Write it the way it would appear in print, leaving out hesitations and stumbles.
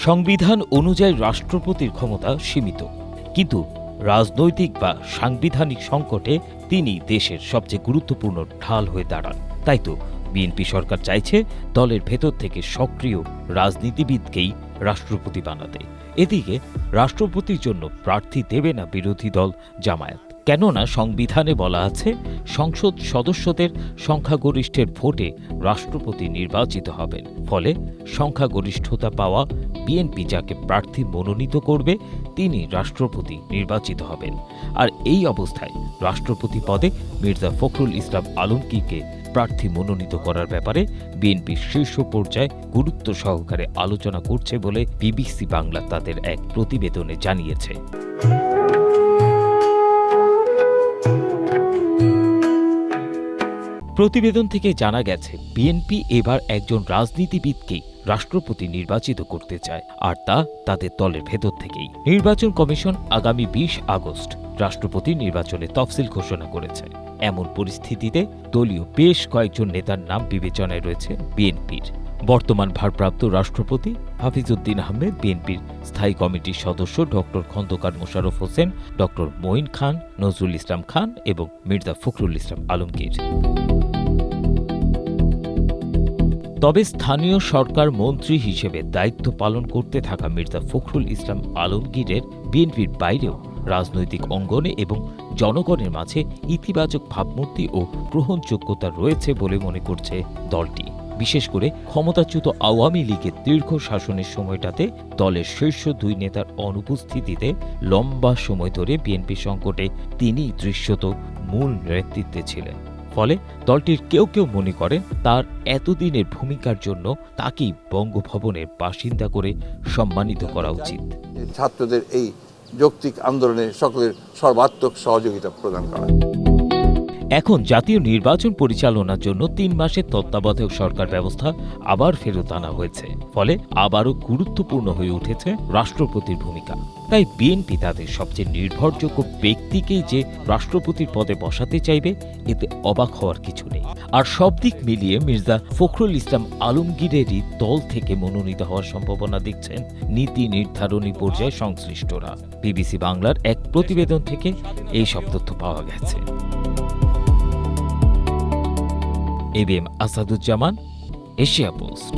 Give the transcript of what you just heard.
সংবিধান অনুযায়ী রাষ্ট্রপতির ক্ষমতা সীমিত, কিন্তু রাজনৈতিক বা সাংবিধানিক সংকটে তিনি দেশের সবচেয়ে গুরুত্বপূর্ণ ঢাল হয়ে দাঁড়ান। তাই তো বিএনপি সরকার চাইছে দলের ভেতর থেকে সক্রিয় রাজনীতিবিদকেই রাষ্ট্রপতি বানাতে। এদিকে রাষ্ট্রপতির জন্য প্রার্থী দেবে না বিরোধী দল জামায়াত। কেননা সংবিধানে বলা আছে, সংসদ সদস্যদের সংখ্যাগরিষ্ঠের ভোটে রাষ্ট্রপতি নির্বাচিত হবেন। ফলে সংখ্যাগরিষ্ঠতা পাওয়া বিএনপি যাকে প্রার্থী মনোনীত করবে তিনি রাষ্ট্রপতি নির্বাচিত হবেন। আর এই অবস্থায় রাষ্ট্রপতি পদে মির্জা ফখরুল ইসলাম আলমগীরকে প্রার্থী মনোনীত করার ব্যাপারে বিএনপির শীর্ষ পর্যায়ে গুরুত্ব সহকারে আলোচনা করছে বলে বিবিসি বাংলা তাদের এক প্রতিবেদনে জানিয়েছে। প্রতিবেদন থেকে জানা গেছে, বিএনপি এবার একজন রাজনীতিবিদকেই রাষ্ট্রপতি নির্বাচিত করতে চায়, আর তা তাদের দলের ভেতর থেকেই। নির্বাচন কমিশন আগামী ২০ আগস্ট রাষ্ট্রপতি নির্বাচনের তফসিল ঘোষণা করেছে। এমন পরিস্থিতিতে দলীয় বেশ কয়েকজন নেতার নাম বিবেচনায় রয়েছে বিএনপির। বর্তমান ভারপ্রাপ্ত রাষ্ট্রপতি হাফিজউদ্দিন আহমেদ, বিএনপির স্থায়ী কমিটির সদস্য ডক্টর খন্দকার মোশাররফ হোসেন, ডক্টর মঈন খান, নজরুল ইসলাম খান এবং মির্জা ফখরুল ইসলাম আলমগীর। তবে স্থানীয় সরকার মন্ত্রী হিসেবে দায়িত্ব পালন করতে থাকা মির্জা ফখরুল ইসলাম আলমগীরের বিএনপির বাইরেও রাজনৈতিক অঙ্গনে এবং জনগণের মাঝে ইতিবাচক ভাবমূর্তি ও গ্রহণযোগ্যতা রয়েছে বলে মনে করছে দলটি। বিশেষ করে ক্ষমতাচ্যুত আওয়ামী লীগের দীর্ঘ শাসনের সময়টাতে দলের শীর্ষ দুই নেতার অনুপস্থিতিতে লম্বা সময় ধরে বিএনপি সংকটে তিনি দৃশ্যত মূল নেতৃত্বে ছিলেন। ফলে দলটির কেউ কেউ মনে করেন তার এতদিনের ভূমিকার জন্য তাকেই বঙ্গভবনের বাসিন্দা করে সম্মানিত করা উচিত। ছাত্রদের এই যৌক্তিক আন্দোলনে সকলের সর্বাত্মক সহযোগিতা প্রদান করা। এখন জাতীয় নির্বাচন পরিচালনার জন্য ৩ মাসের তত্ত্বাবধায়ক সরকার ব্যবস্থা আবার ফেরত আনা হয়েছে। ফলে আবারও গুরুত্বপূর্ণ হয়ে উঠেছে রাষ্ট্রপতির ভূমিকা। তাই বিএনপি তাদের সবচেয়ে নির্ভরযোগ্য ব্যক্তিকেই যে রাষ্ট্রপতির পদে বসাতে চাইবে, এতে অবাক হওয়ার কিছু নেই। আর সব দিক মিলিয়ে মির্জা ফখরুল ইসলাম আলমগীরেরই দল থেকে মনোনীত হওয়ার সম্ভাবনা দেখছেন নীতি নির্ধারণী পর্যায়ে সংশ্লিষ্টরা। বিবিসি বাংলার এক প্রতিবেদন থেকে এই সব তথ্য পাওয়া গেছে। ABM Asaduzzaman, Asia post.